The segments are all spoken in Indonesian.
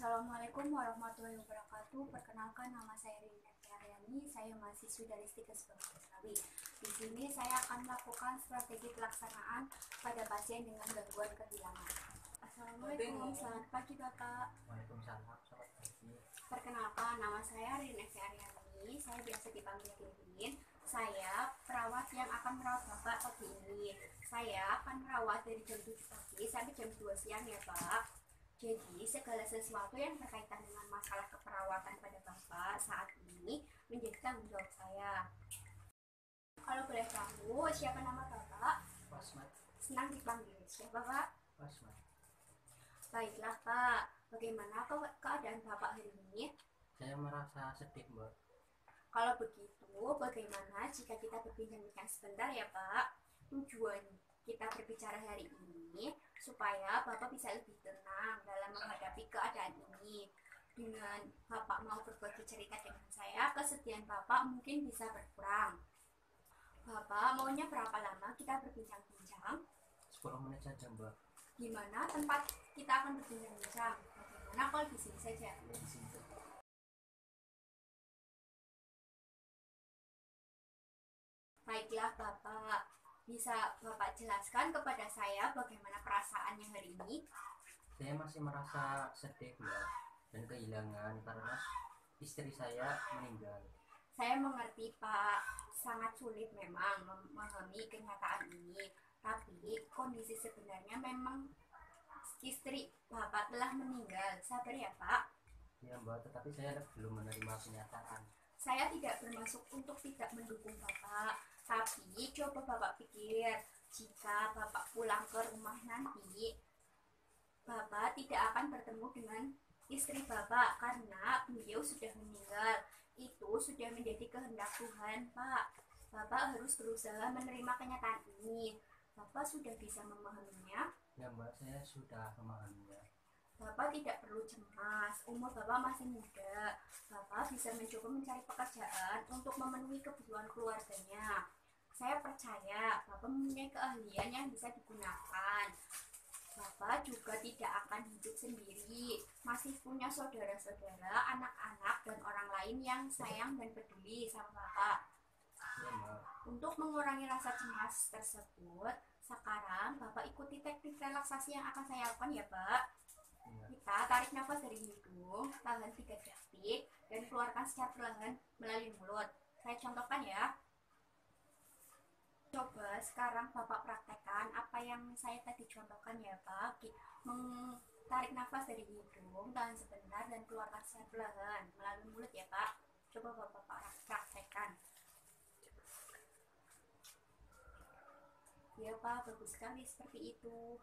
Assalamualaikum warahmatullahi wabarakatuh. Perkenalkan, nama saya Rina Aryani. Saya mahasiswi dari Stikes Betawi. Di sini saya akan melakukan strategi pelaksanaan pada pasien dengan gangguan kehilangan. Assalamualaikum, selamat pagi Bapak. Waalaikumsalam, selamat pagi. Perkenalkan, nama saya Rina Aryani. Saya biasa dipanggil Rin. Saya perawat yang akan merawat Bapak pagi ini. Saya akan merawat dari jam 7 pagi sampai jam 2 siang ya Pak. Jadi, segala sesuatu yang berkaitan dengan masalah keperawatan pada Bapak saat ini menjadi tanggung jawab saya. Kalau boleh tahu, siapa nama Bapak? Wasmat. Senang dipanggil. Siapa Pak? Wasmat. Baiklah Pak, bagaimana keadaan Bapak hari ini? Saya merasa sedih, Mbak. Kalau begitu, bagaimana jika kita berbincang-bincang sebentar ya Pak? Tujuan kita berbicara hari ini supaya Bapak bisa lebih tenang dalam menghadapi keadaan ini. Dengan Bapak mau berbagi cerita dengan saya, kesedihan Bapak mungkin bisa berkurang. Bapak maunya berapa lama kita berbincang-bincang? 10 menit saja, Mbak. Gimana tempat kita akan berbincang-bincang? Bagaimana kalau di sini saja? Ya, di sini. Baiklah Bapak, bisa Bapak jelaskan kepada saya bagaimana perasaannya hari ini? Saya masih merasa sedih, Mbak, dan kehilangan karena istri saya meninggal. Saya mengerti Pak, sangat sulit memang memahami kenyataan ini. Tapi kondisi sebenarnya memang istri Bapak telah meninggal. Sabar ya Pak. Ya, Mbak, tetapi saya belum menerima kenyataan. Saya tidak bermaksud untuk tidak mendukung Bapak. Tapi coba Bapak pikir, jika Bapak pulang ke rumah nanti, Bapak tidak akan bertemu dengan istri Bapak karena beliau sudah meninggal. Itu sudah menjadi kehendak Tuhan, Pak. Bapak harus berusaha menerima kenyataan ini. Bapak sudah bisa memahaminya. Ya, Mbak, saya sudah memahaminya. Bapak tidak perlu cemas, umur Bapak masih muda. Bapak bisa mencoba mencari pekerjaan untuk memenuhi kebutuhan keluarganya. Saya percaya Bapak mempunyai keahlian yang bisa digunakan. Bapak juga tidak akan hidup sendiri, masih punya saudara-saudara, anak-anak, dan orang lain yang sayang dan peduli sama Bapak. Ya, Mbak. Untuk mengurangi rasa cemas tersebut, sekarang Bapak ikuti teknik relaksasi yang akan saya lakukan ya Pak. Ya. Kita tarik nafas dari hidung, tahan 3 detik, dan keluarkan secara perlahan melalui mulut. Saya contohkan ya. Coba sekarang Bapak praktekkan apa yang saya tadi contohkan ya Pak. Tarik nafas dari hidung, tahan sebentar, dan keluarkan secara perlahan melalui mulut ya Pak. Coba Bapak praktekkan. Ya Pak, bagus sekali seperti itu.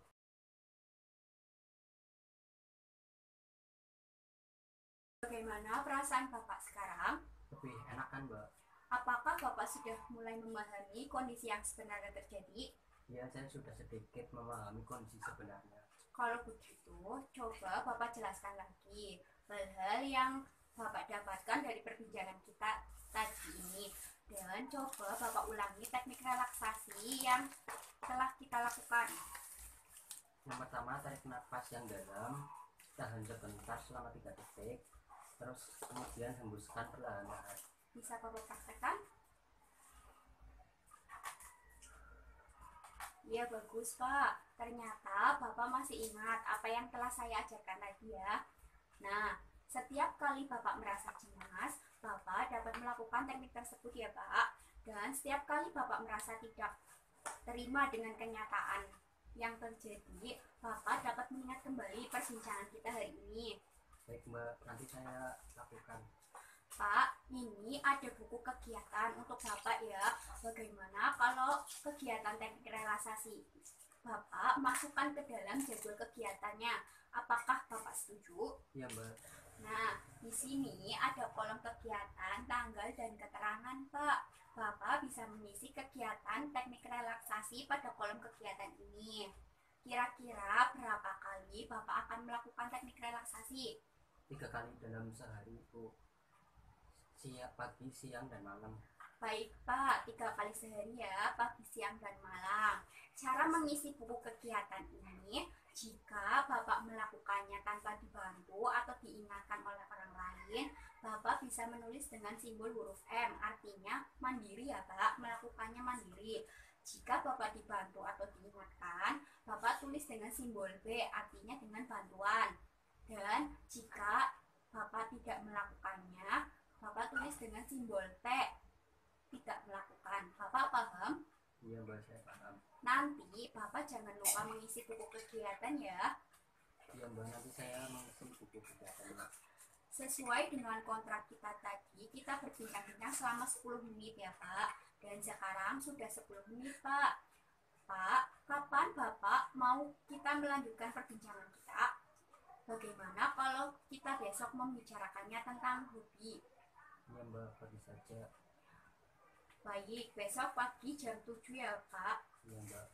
Bagaimana perasaan Bapak sekarang? Lebih enak kan, Mbak? Apakah Bapak sudah mulai memahami kondisi yang sebenarnya terjadi? Ya, saya sudah sedikit memahami kondisi sebenarnya. Kalau begitu, coba Bapak jelaskan lagi hal-hal yang Bapak dapatkan dari perbincangan kita tadi ini. Dan coba Bapak ulangi teknik relaksasi yang telah kita lakukan. Yang pertama, tarik nafas yang dalam, tahan sebentar selama 3 detik, terus kemudian hembuskan perlahan-lahan. Bisa Bapak praktekkan? Iya bagus Pak, ternyata Bapak masih ingat apa yang telah saya ajarkan tadi ya. Nah, setiap kali Bapak merasa cemas, Bapak dapat melakukan teknik tersebut ya Pak. Dan setiap kali Bapak merasa tidak terima dengan kenyataan yang terjadi, Bapak dapat mengingat kembali perbincangan kita hari ini. Baik, Mbak, nanti saya lakukan. Pak, ini ada buku kegiatan untuk Bapak ya. Bagaimana kalau kegiatan teknik relaksasi Bapak masukkan ke dalam jadwal kegiatannya? Apakah Bapak setuju? Iya, Mbak. Nah, di sini ada kolom kegiatan, tanggal, dan keterangan, Pak. Bapak bisa mengisi kegiatan teknik relaksasi pada kolom kegiatan ini. Kira-kira berapa kali Bapak akan melakukan teknik relaksasi? 3 kali dalam sehari, Bu. Siang, pagi, siang, dan malam. Baik Pak, 3 kali sehari ya, pagi, siang, dan malam. Cara mengisi buku kegiatan ini, Jika Bapak melakukannya tanpa dibantu atau diingatkan oleh orang lain, Bapak bisa menulis dengan simbol huruf M, artinya mandiri ya Pak, melakukannya mandiri. Jika Bapak dibantu atau diingatkan, Bapak tulis dengan simbol B, artinya dengan bantuan. Dan jika Bapak tidak melakukannya, Bapak tulis dengan simbol T, tidak melakukan. Bapak paham? Iya Mbak, saya paham. Nanti Bapak jangan lupa mengisi buku kegiatan ya. Iya Mbak, nanti saya mengisi buku kegiatan Mbak. Sesuai dengan kontrak kita tadi, kita berbincang-bincang selama 10 menit ya Pak. Dan sekarang sudah 10 menit Pak. Pak, kapan Bapak mau kita melanjutkan perbincangan kita? Bagaimana kalau kita besok membicarakannya tentang hobi? Iya Mbak, pergi saja. Baik, besok pagi jam 7 ya Pak. Iya Mbak.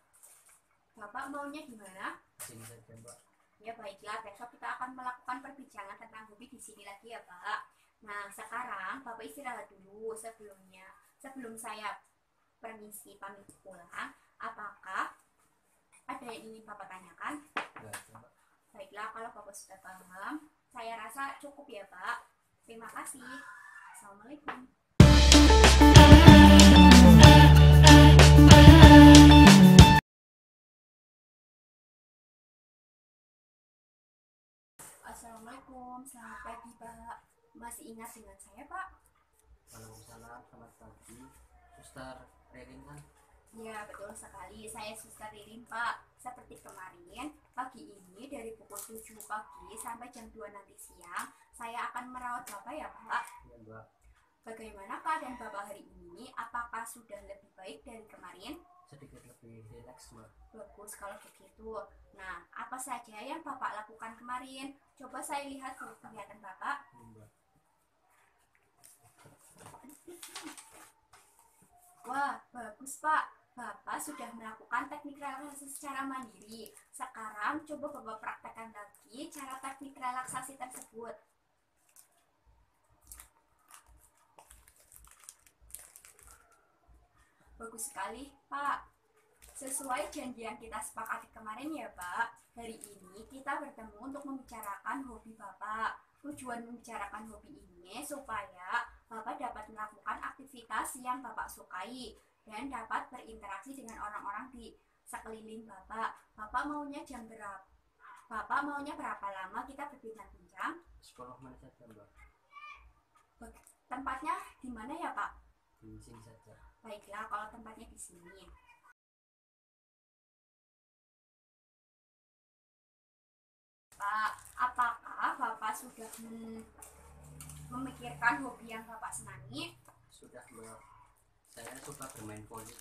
Bapak maunya gimana? Sini saja Mbak. Ya baiklah, besok kita akan melakukan perbincangan tentang hobi di sini lagi ya Pak. Nah, sekarang Bapak istirahat dulu sebelum saya permisi pamit pulang. Apakah ada yang ingin Bapak tanyakan? Enggak ada Mbak. Baiklah, kalau Bapak sudah paham, saya rasa cukup ya Pak. Terima kasih. Assalamualaikum. Assalamualaikum, selamat pagi Pak. Masih ingat dengan saya Pak? Waalaikumsalam, selamat pagi. Suster Rerin kan? Ya, betul sekali. Saya Suster Ririn Pak. Seperti kemarin, pagi ini dari pukul 7 pagi sampai jam 2 nanti siang, saya akan merawat Bapak ya Pak. Iya Mbak. Bagaimana keadaan Bapak hari ini? Apakah sudah lebih baik dari kemarin? Sedikit lebih rileks Mbak. Bagus kalau begitu. Nah, apa saja yang Bapak lakukan kemarin? Coba saya lihat kegiatan Bapak. Iya Mbak. Wah, bagus Pak. Bapak sudah melakukan teknik relaksasi secara mandiri. Sekarang coba Bapak praktekkan lagi cara teknik relaksasi tersebut. Bagus sekali, Pak. Sesuai janji yang kita sepakati kemarin ya, Pak. Hari ini kita bertemu untuk membicarakan hobi Bapak. Tujuan membicarakan hobi ini supaya Bapak dapat melakukan aktivitas yang Bapak sukai dan dapat berinteraksi dengan orang-orang di sekeliling Bapak. Bapak maunya jam berapa? Bapak maunya berapa lama kita berbincang-bincang? 10 menit saja Mbak. Tempatnya di mana ya, Pak? Di sini saja. Baiklah, kalau tempatnya di sini. Pak, apakah Bapak sudah memikirkan hobi yang Bapak senangi? Sudah Mbak. Saya suka bermain voli.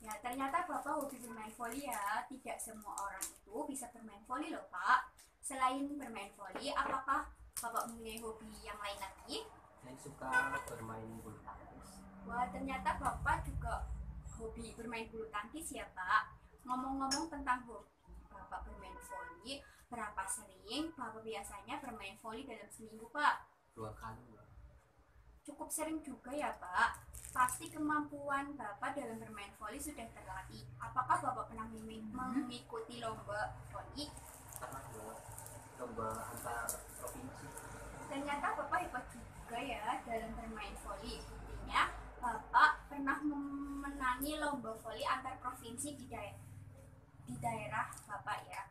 Ya, ternyata Bapak hobi bermain voli ya. Tidak semua orang itu bisa bermain voli loh, Pak. Selain bermain voli, apakah Bapak mempunyai hobi yang lain lagi? Saya suka bermain bulu tangkis. Wah, ternyata Bapak juga hobi bermain bulu tangkis ya, Pak. Ngomong-ngomong tentang hobi Bapak bermain voli, berapa sering Bapak biasanya bermain voli dalam seminggu, Pak? 2 kali Mbak. Cukup sering juga ya, Pak. Pasti kemampuan Bapak dalam bermain voli sudah terlatih. Apakah Bapak pernah mengikuti lomba voli? Pernah Mbak. Lomba antar provinsi. Ternyata Bapak hebat juga ya dalam bermain voli. Buktinya Bapak pernah memenangi lomba voli antar provinsi di daerah Bapak ya.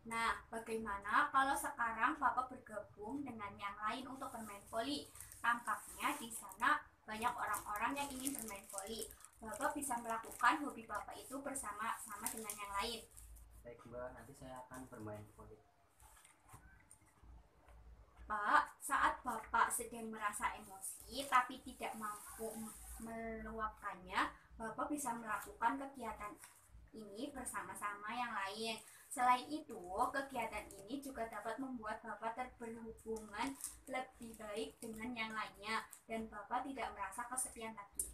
Nah, bagaimana kalau sekarang Bapak bergabung dengan yang lain untuk bermain voli? Tampaknya di sana banyak orang-orang yang ingin bermain voli. Bapak bisa melakukan hobi Bapak itu bersama-sama dengan yang lain. Baik Mbak, nanti saya akan bermain voli. Pak, saat Bapak sedang merasa emosi tapi tidak mampu meluapkannya, Bapak bisa melakukan kegiatan ini bersama-sama yang lain. Selain itu, kegiatan ini juga dapat membuat Bapak berhubungan lebih baik dengan yang lainnya dan Bapak tidak merasa kesepian lagi.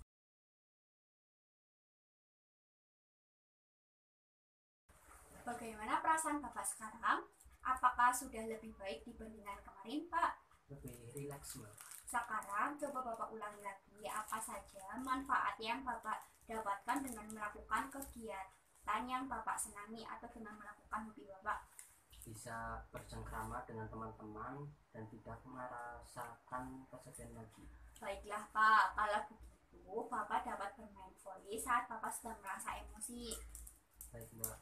Bagaimana perasaan Bapak sekarang? Apakah sudah lebih baik dibandingkan kemarin, Pak? Lebih rileks Mbak. Sekarang coba Bapak ulangi lagi apa saja manfaat yang Bapak dapatkan dengan melakukan kegiatan yang Bapak senangi atau dengan melakukan hobi Bapak. bisa bercengkrama dengan teman-teman dan tidak merasakan kesepian lagi. Baiklah Pak, kalau begitu Bapak dapat bermain voli saat Bapak sedang merasa emosi. Baik Mbak.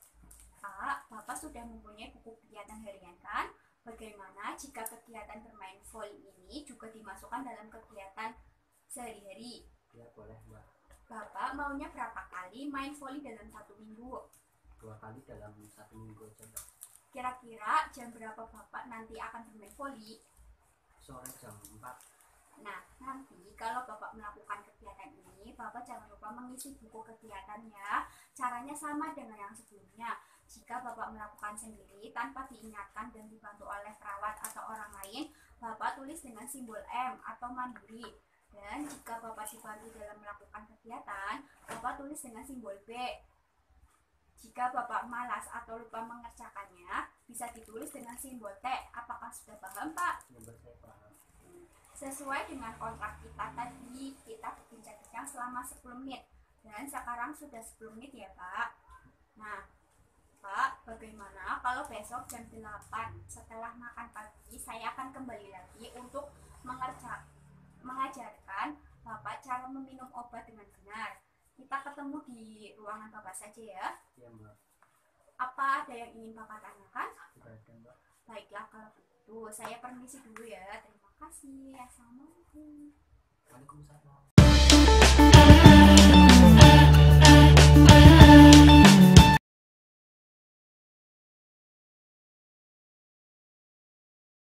Pak, Bapak sudah mempunyai buku kegiatan harian kan? Bagaimana jika kegiatan bermain voli ini juga dimasukkan dalam kegiatan sehari-hari? Ya boleh Mbak. Bapak maunya berapa kali main voli dalam 1 minggu? 2 kali dalam 1 minggu aja Mbak. Kira-kira jam berapa Bapak nanti akan bermain voli? Sore jam 4. Nah, nanti kalau Bapak melakukan kegiatan ini, Bapak jangan lupa mengisi buku kegiatannya. Caranya sama dengan yang sebelumnya. Jika Bapak melakukan sendiri tanpa diingatkan dan dibantu oleh perawat atau orang lain, Bapak tulis dengan simbol M atau mandiri. Dan jika Bapak dibantu dalam melakukan kegiatan, Bapak tulis dengan simbol B. Jika Bapak malas atau lupa mengerjakannya, bisa ditulis dengan simbol T. Apakah sudah paham, Pak? Ya Mbak, saya paham. Sesuai dengan kontrak kita tadi, kita berbincang-bincang selama 10 menit. Dan sekarang sudah 10 menit ya, Pak. Nah, Pak, bagaimana kalau besok jam 8 setelah makan pagi, saya akan kembali lagi untuk mengajarkan Bapak cara meminum obat dengan benar. Kita ketemu di ruangan Bapak saja ya. Ya Mbak. Apa ada yang ingin Bapak tanyakan? Sudah ada Mbak. Baiklah kalau begitu, saya permisi dulu ya. Terima kasih. Assalamualaikum. Waalaikumsalam.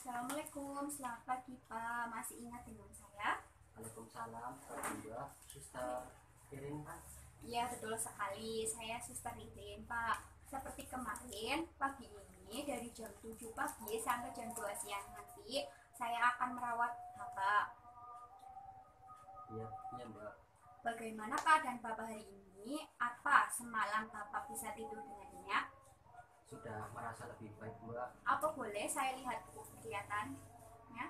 Assalamualaikum, selamat pagi Pak. Masih ingat dengan saya? Waalaikumsalam. Mbak, Suster Irin Pak. Iya betul sekali, saya Suster Irin Pak. Seperti kemarin, pagi ini dari jam 7 pagi sampai jam 2 siang nanti, saya akan merawat Bapak. Iya Mbak. Bagaimana keadaan Bapak hari ini? Apa semalam Bapak bisa tidur dengan nyenyak? Sudah merasa lebih baik Mbak. Apa boleh saya lihat kegiatannya?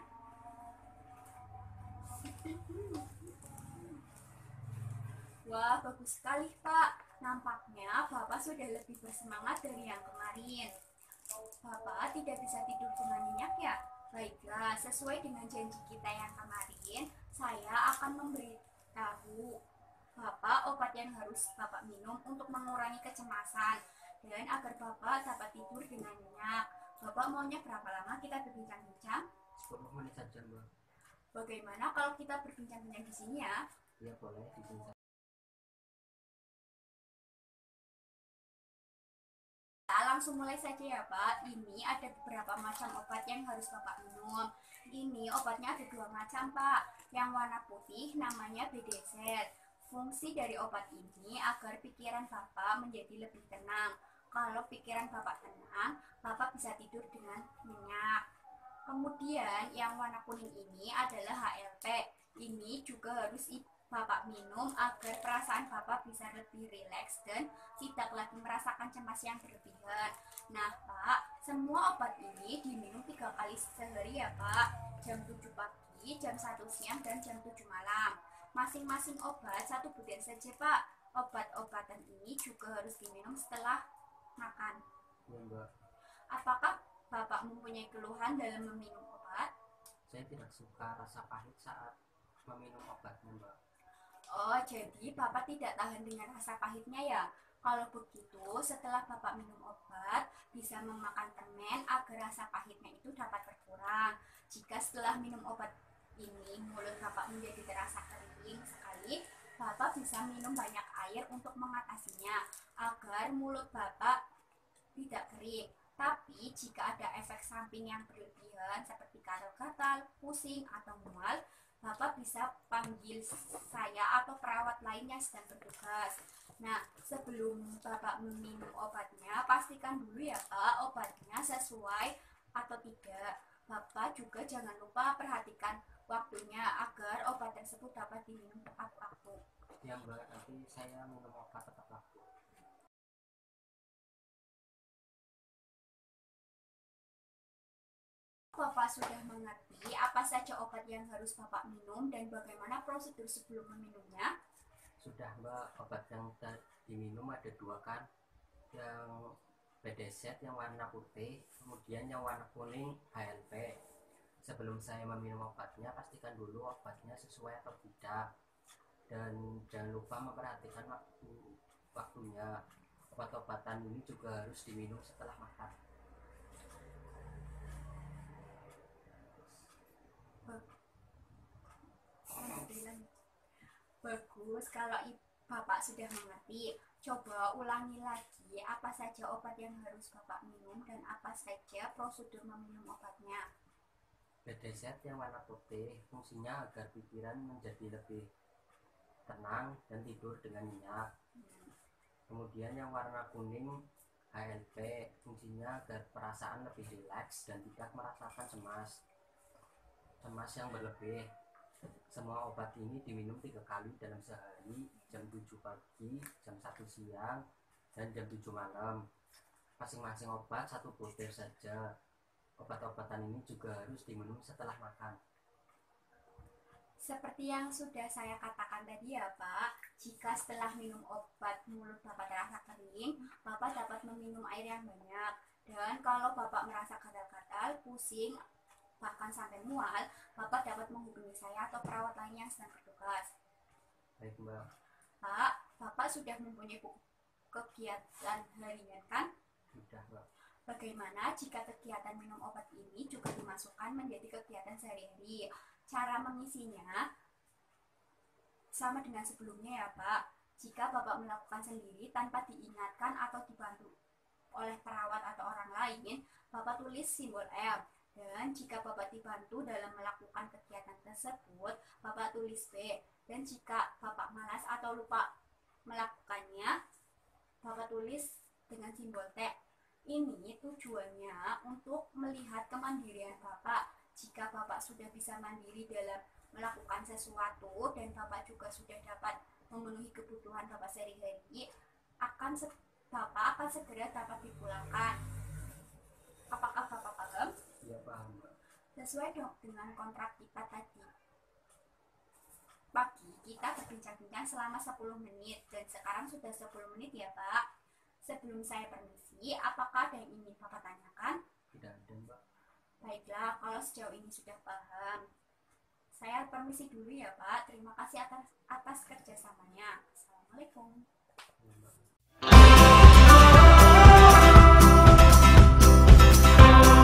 Wah, bagus sekali Pak. Nampaknya Bapak sudah lebih bersemangat dari yang kemarin. Bapak tidak bisa tidur dengan nyenyak ya? Baiklah, sesuai dengan janji kita yang kemarin, saya akan memberitahu Bapak obat yang harus Bapak minum untuk mengurangi kecemasan dan agar Bapak dapat tidur dengan nyenyak. Bapak maunya berapa lama kita berbincang-bincang? 10 menit saja Mbak. Bagaimana kalau kita berbincang-bincang di sini ya? Ya boleh di sini. Langsung mulai saja ya Pak. Ini ada beberapa macam obat yang harus Bapak minum. Ini obatnya ada 2 macam Pak. Yang warna putih namanya BDZ. Fungsi dari obat ini agar pikiran Bapak menjadi lebih tenang. Kalau pikiran Bapak tenang, Bapak bisa tidur dengan nyenyak. Kemudian yang warna kuning ini adalah HLP. Ini juga harus Bapak minum agar perasaan Bapak bisa lebih rileks dan tidak lagi merasakan cemas yang berlebihan. Nah Pak, semua obat ini diminum 3 kali sehari ya Pak. Jam 7 pagi, jam 1 siang, dan jam 7 malam. Masing-masing obat 1 butir saja Pak. Obat-obatan ini juga harus diminum setelah makan. Ya Mbak. Apakah Bapak mempunyai keluhan dalam meminum obat? Saya tidak suka rasa pahit saat meminum obatnya Mbak. Oh, jadi Bapak tidak tahan dengan rasa pahitnya ya? Kalau begitu, setelah Bapak minum obat, bisa memakan permen agar rasa pahitnya itu dapat berkurang. Jika setelah minum obat ini, mulut Bapak menjadi terasa kering sekali, Bapak bisa minum banyak air untuk mengatasinya, agar mulut Bapak tidak kering. Tapi jika ada efek samping yang berlebihan seperti gatal-gatal, pusing, atau mual, Bapak bisa panggil saya atau perawat lain yang sedang bertugas. Nah, sebelum Bapak meminum obatnya, pastikan dulu ya Pak, obatnya sesuai atau tidak. Bapak juga jangan lupa perhatikan waktunya agar obat tersebut dapat diminum tepat waktu. Ya Mbak, nanti saya minum obat tepat waktu. Bapak sudah mengerti apa saja obat yang harus Bapak minum dan bagaimana prosedur sebelum meminumnya? Sudah Mbak, obat yang diminum ada 2 kan. Yang PD set yang warna putih, kemudian yang warna kuning HNP. Sebelum saya meminum obatnya, pastikan dulu obatnya sesuai atau tidak, dan jangan lupa memperhatikan waktunya. Obat-obatan ini juga harus diminum setelah makan. Bagus, kalau Bapak sudah mengerti, coba ulangi lagi apa saja obat yang harus Bapak minum dan apa saja prosedur meminum obatnya. PD set yang warna putih fungsinya agar pikiran menjadi lebih tenang dan tidur dengan nyenyak. Kemudian yang warna kuning HNP fungsinya agar perasaan lebih rileks dan tidak merasakan cemas yang berlebih. Semua obat ini diminum 3 kali dalam sehari, jam 7 pagi, jam 1 siang, dan jam 7 malam. Masing-masing obat 1 butir saja. Obat-obatan ini juga harus diminum setelah makan. Seperti yang sudah saya katakan tadi ya Pak, jika setelah minum obat mulut Bapak terasa kering, Bapak dapat meminum air yang banyak. Dan kalau Bapak merasa gatal-gatal, pusing, bahkan sampai mual, Bapak dapat menghubungi saya atau perawat lainnya yang sedang bertugas. Baik Mbak. Pak, Bapak sudah mempunyai kegiatan harian kan? Sudah Mbak. Bagaimana jika kegiatan minum obat ini juga dimasukkan menjadi kegiatan sehari-hari? Cara mengisinya sama dengan sebelumnya ya Pak. Jika Bapak melakukan sendiri tanpa diingatkan atau dibantu oleh perawat atau orang lain, Bapak tulis simbol M. Dan jika Bapak dibantu dalam melakukan kegiatan tersebut, Bapak tulis B. Dan jika Bapak malas atau lupa melakukannya, Bapak tulis dengan simbol T. Ini tujuannya untuk melihat kemandirian Bapak. Jika Bapak sudah bisa mandiri dalam melakukan sesuatu dan Bapak juga sudah dapat memenuhi kebutuhan Bapak sehari-hari, Bapak akan segera dapat dipulangkan. Apakah Bapak paham? Iya paham Mbak. Sesuai dengan kontrak kita tadi pagi, kita berbincang-bincang selama 10 menit dan sekarang sudah 10 menit ya Pak. Sebelum saya permisi, apakah ada yang ingin Bapak tanyakan? Tidak ada Mbak. Baiklah, kalau sejauh ini sudah paham, saya permisi dulu ya Pak. Terima kasih atas kerjasamanya. Assalamualaikum.